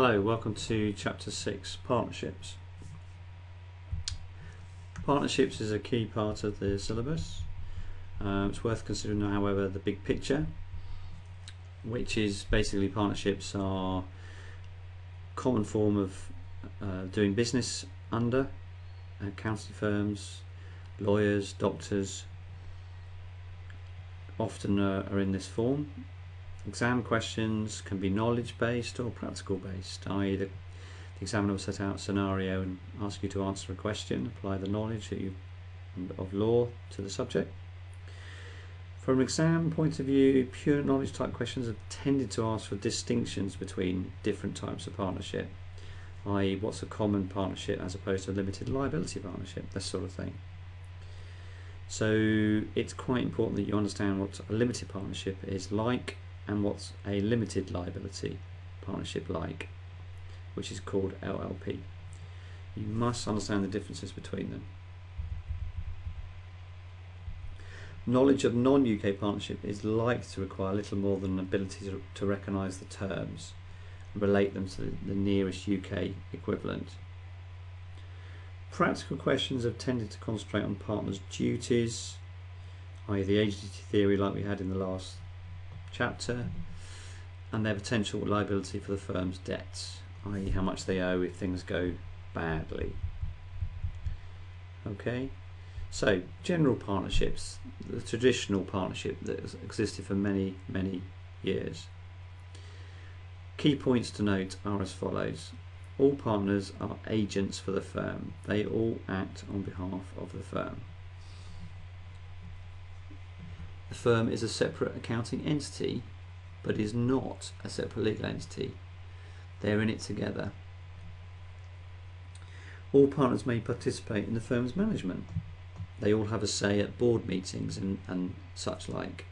Hello, welcome to Chapter 6, Partnerships. Partnerships is a key part of the syllabus. It's worth considering, however, the big picture, which is basically partnerships are a common form of doing business under accounting firms, lawyers, doctors, often are in this form. Exam questions can be knowledge-based or practical-based, i.e. the examiner will set out a scenario and ask you to answer a question, apply the knowledge of law to the subject. From an exam point of view, pure knowledge type questions are tended to ask for distinctions between different types of partnership, i.e. what's a common partnership as opposed to a limited liability partnership, this sort of thing. So it's quite important that you understand what a limited partnership is like and what's a limited liability partnership like, which is called LLP. You must understand the differences between them. Knowledge of non-UK partnership is likely to require little more than an ability to recognise the terms and relate them to the nearest UK equivalent. Practical questions have tended to concentrate on partners' duties, i.e. the agency theory like we had in the last chapter, and their potential liability for the firm's debts, i.e. how much they owe if things go badly. Okay, so general partnerships, the traditional partnership that has existed for many years. Key points to note are as follows. All partners are agents for the firm. They all act on behalf of the firm. The firm is a separate accounting entity, but is not a separate legal entity. They're in it together. All partners may participate in the firm's management. They all have a say at board meetings and such like.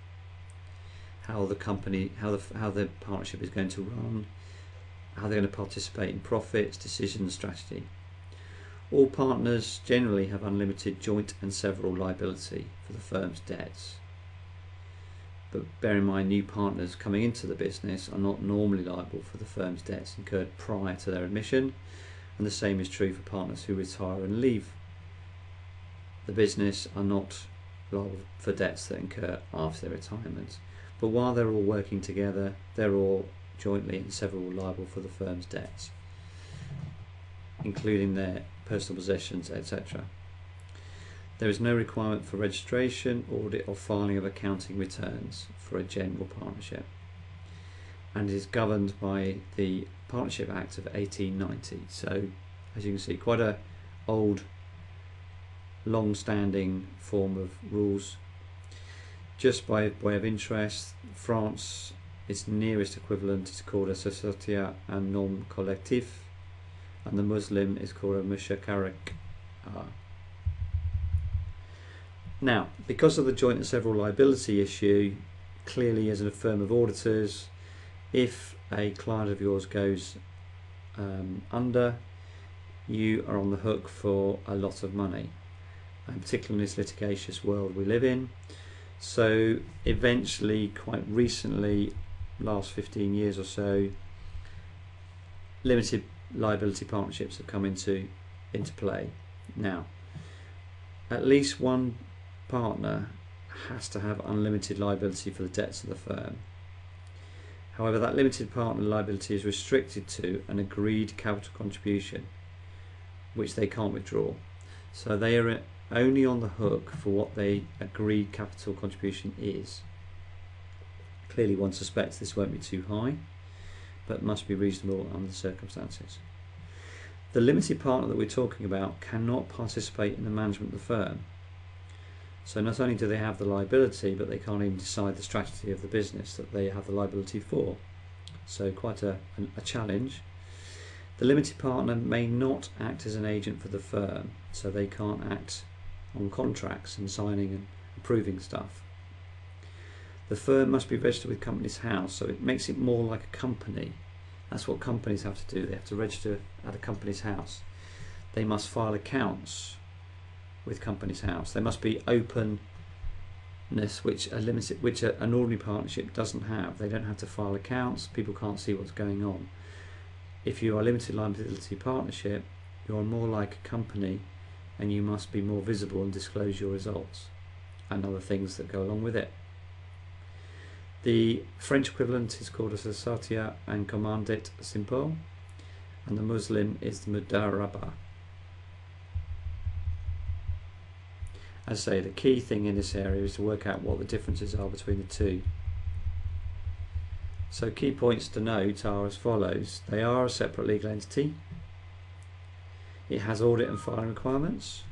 How the partnership is going to run, how they're going to participate in profits, decisions, strategy. All partners generally have unlimited joint and several liability for the firm's debts. But bear in mind, new partners coming into the business are not normally liable for the firm's debts incurred prior to their admission, and the same is true for partners who retire and leave the business are not liable for debts that incur after their retirement. But while they're all working together, they're all jointly and several liable for the firm's debts, including their personal possessions, etc. There is no requirement for registration, audit or filing of accounting returns for a general partnership, and is governed by the Partnership Act of 1890. So as you can see, quite a old, long-standing form of rules. Just by way of interest, France, its nearest equivalent is called a Société en nom collectif, and the Muslim is called a Mushakarak. Now, because of the joint and several liability issue, clearly as a firm of auditors, if a client of yours goes under, you are on the hook for a lot of money, and particularly in this litigious world we live in. So eventually, quite recently, last 15 years or so, limited liability partnerships have come into play. Now, at least one partner has to have unlimited liability for the debts of the firm. However, that limited partner liability is restricted to an agreed capital contribution, which they can't withdraw. So they are only on the hook for what the agreed capital contribution is. Clearly one suspects this won't be too high, but must be reasonable under the circumstances. The limited partner that we're talking about cannot participate in the management of the firm. So not only do they have the liability, but they can't even decide the strategy of the business that they have the liability for. So quite a challenge. The limited partner may not act as an agent for the firm, so they can't act on contracts and signing and approving stuff. The firm must be registered with Companies House, so it makes it more like a company. That's what companies have to do. They have to register at a Companies House. They must file accounts with Companies House. There must be openness, which an ordinary partnership doesn't have. They don't have to file accounts. People can't see what's going on. if you are a limited liability partnership, you are more like a company, and you must be more visible and disclose your results and other things that go along with it. The French equivalent is called a Société and Commandite Simple, and the Muslim is the Mudaraba. As I say, the key thing in this area is to work out what the differences are between the two. So key points to note are as follows. They are a separate legal entity. It has audit and filing requirements.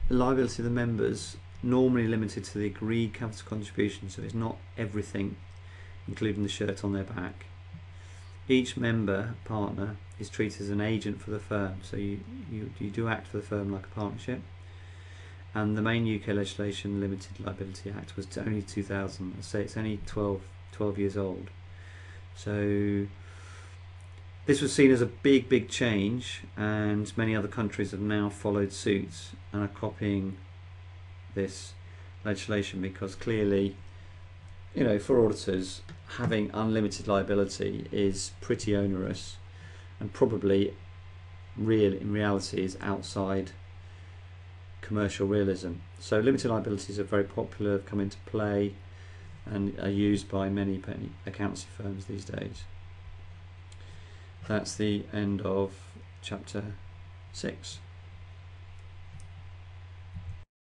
The liability of the members normally limited to the agreed capital contribution, so it's not everything, including the shirt on their back. Each member partner is treated as an agent for the firm, so you do act for the firm like a partnership. And the main UK legislation, Limited Liability Act, was only 2000. I say it's only 12 years old. So this was seen as a big change, and many other countries have now followed suit and are copying this legislation, because clearly, you know, for auditors, having unlimited liability is pretty onerous, and probably in reality is outside commercial realism. So limited liabilities are very popular, have come into play, and are used by many accountancy firms these days. That's the end of chapter 6.